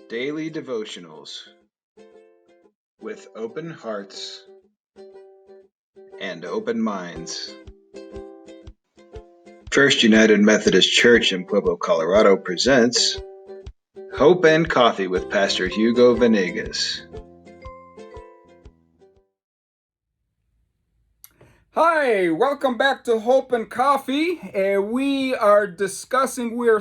Daily Devotionals with open hearts and open minds. First United Methodist Church in Pueblo, Colorado presents Hope and Coffee with Pastor Hugo Venegas. Hi, welcome back to Hope and Coffee. We are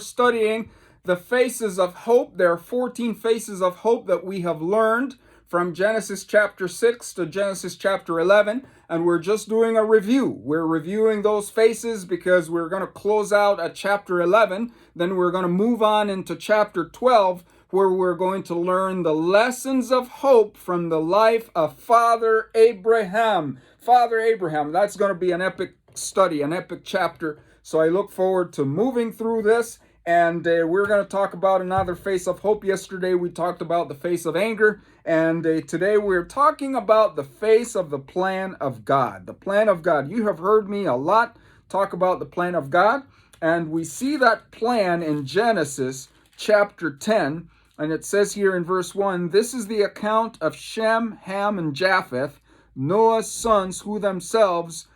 studying the faces of hope. There are 14 faces of hope that we have learned from Genesis chapter 6 to Genesis chapter 11, and we're just doing a review. We're reviewing those faces because we're going to close out at chapter 11, then we're going to move on into chapter 12, where we're going to learn the lessons of hope from the life of Father Abraham. Father Abraham, that's going to be an epic study, an epic chapter. So I look forward to moving through this. And we're going to talk about another face of hope. Yesterday we talked about the face of anger. And today we're talking about the face of the plan of God. The plan of God. You have heard me a lot talk about the plan of God. And we see that plan in Genesis chapter 10. And it says here in verse 1, this is the account of Shem, Ham, and Japheth, Noah's sons, who themselves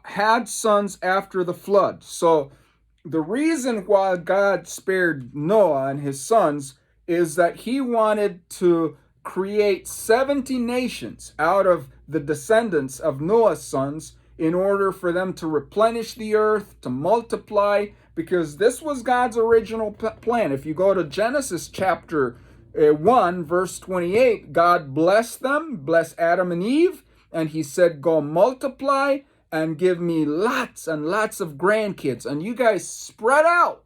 had sons after the flood. So the reason why God spared Noah and his sons is that he wanted to create 70 nations out of the descendants of Noah's sons in order for them to replenish the earth, to multiply, because this was God's original plan. If you go to Genesis chapter 1, verse 28, God blessed them, blessed Adam and Eve, and he said, go multiply and give me lots and lots of grandkids. And you guys spread out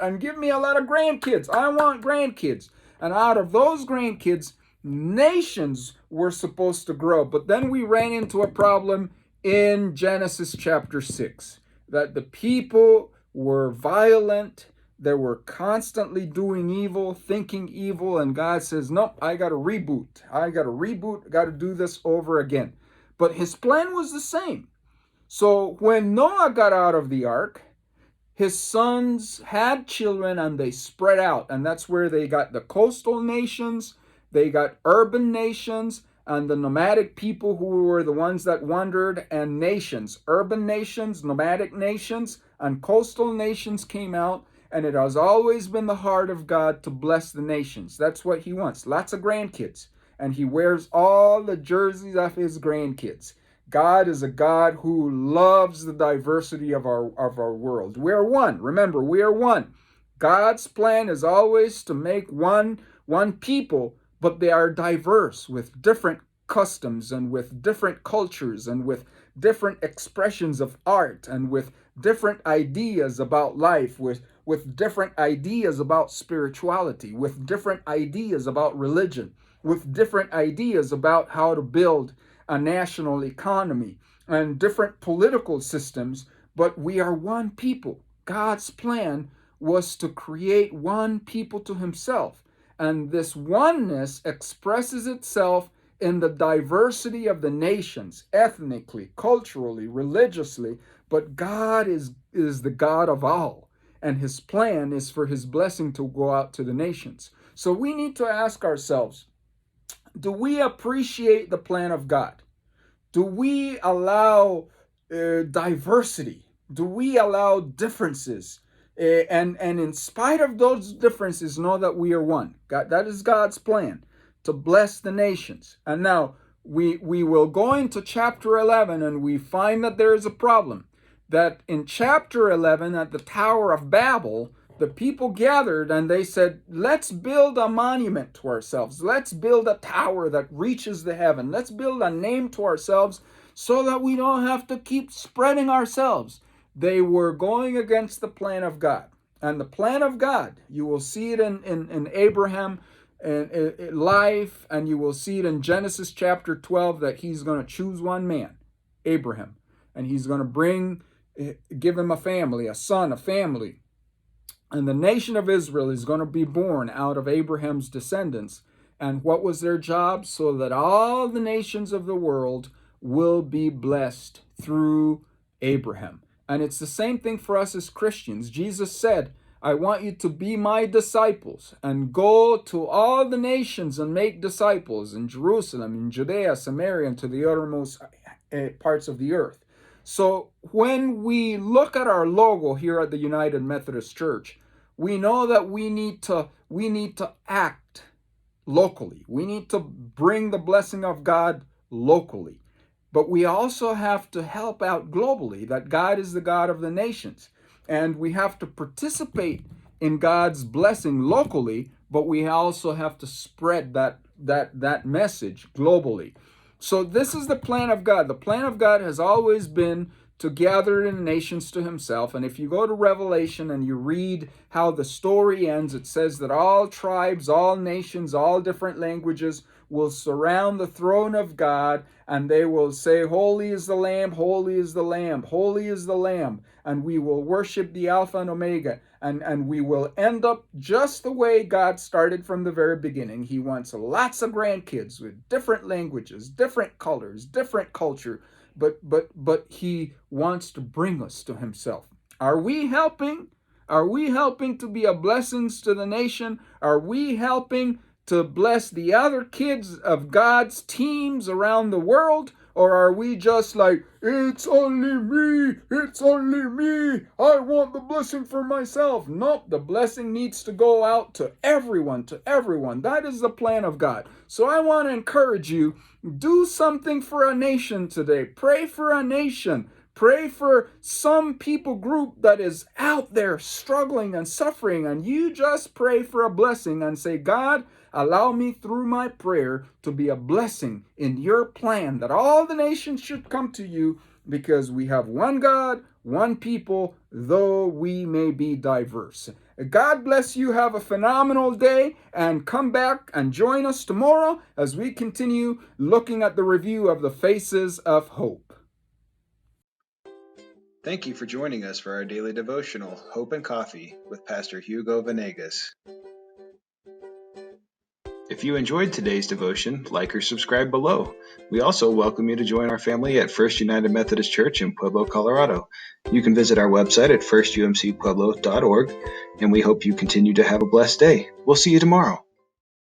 and give me a lot of grandkids. I want grandkids. And out of those grandkids, nations were supposed to grow. But then we ran into a problem in Genesis chapter 6, that the people were violent. They were constantly doing evil, thinking evil, and God says, nope, I got to reboot. I got to do this over again. But his plan was the same. So when Noah got out of the ark, his sons had children and they spread out. And that's where they got the coastal nations, they got urban nations, and the nomadic people who were the ones that wandered, and nations. Urban nations, nomadic nations, and coastal nations came out. And it has always been the heart of God to bless the nations. That's what he wants. Lots of grandkids. And he wears all the jerseys of his grandkids. God is a God who loves the diversity of our world. We are one. Remember, we are one. God's plan is always to make one people, but they are diverse with different customs and with different cultures and with different expressions of art and with different ideas about life, with different ideas about spirituality, with different ideas about religion, with different ideas about how to build a national economy and different political systems, but we are one people. God's plan was to create one people to himself, and this oneness expresses itself in the diversity of the nations, ethnically, culturally, religiously, but God is the God of all. And his plan is for his blessing to go out to the nations. So we need to ask ourselves, do we appreciate the plan of God? Do we allow diversity? Do we allow differences? And in spite of those differences, know that we are one. God, that is God's plan, to bless the nations. And now we will go into chapter 11 and we find that there is a problem. That in chapter 11 at the Tower of Babel, the people gathered and they said, let's build a monument to ourselves. Let's build a tower that reaches the heaven. Let's build a name to ourselves so that we don't have to keep spreading ourselves. They were going against the plan of God. And the plan of God, you will see it in Abraham in life, and you will see it in Genesis chapter 12 that he's going to choose one man, Abraham, and he's going to give him a family, a son, a family. And the nation of Israel is going to be born out of Abraham's descendants. And what was their job? So that all the nations of the world will be blessed through Abraham. And it's the same thing for us as Christians. Jesus said, I want you to be my disciples and go to all the nations and make disciples in Jerusalem, in Judea, Samaria, and to the uttermost parts of the earth. So when we look at our logo here at the United Methodist Church, we know that we need to act locally. We need to bring the blessing of God locally. But we also have to help out globally, that God is the God of the nations. And we have to participate in God's blessing locally, but we also have to spread that message globally. So this is the plan of God. The plan of God has always been to gather the nations to himself. And if you go to Revelation and you read how the story ends, it says that all tribes, all nations, all different languages will surround the throne of God, and they will say, "Holy is the Lamb, holy is the Lamb, holy is the Lamb." And we will worship the Alpha and Omega. And we will end up just the way God started from the very beginning. He wants lots of grandkids with different languages, different colors, different culture. But he wants to bring us to himself. Are we helping? Are we helping to be a blessing to the nation? Are we helping to bless the other kids of God's teams around the world? Or are we just like, it's only me, I want the blessing for myself? Nope, the blessing needs to go out to everyone, to everyone. That is the plan of God. So I want to encourage you, do something for a nation today. Pray for a nation. Pray for some people group that is out there struggling and suffering, and you just pray for a blessing and say, God, allow me through my prayer to be a blessing in your plan, that all the nations should come to you, because we have one God, one people, though we may be diverse. God bless you. Have a phenomenal day, and come back and join us tomorrow as we continue looking at the review of the Faces of Hope. Thank you for joining us for our daily devotional, Hope and Coffee, with Pastor Hugo Venegas. If you enjoyed today's devotion, like or subscribe below. We also welcome you to join our family at First United Methodist Church in Pueblo, Colorado. You can visit our website at firstumcpueblo.org, and we hope you continue to have a blessed day. We'll see you tomorrow.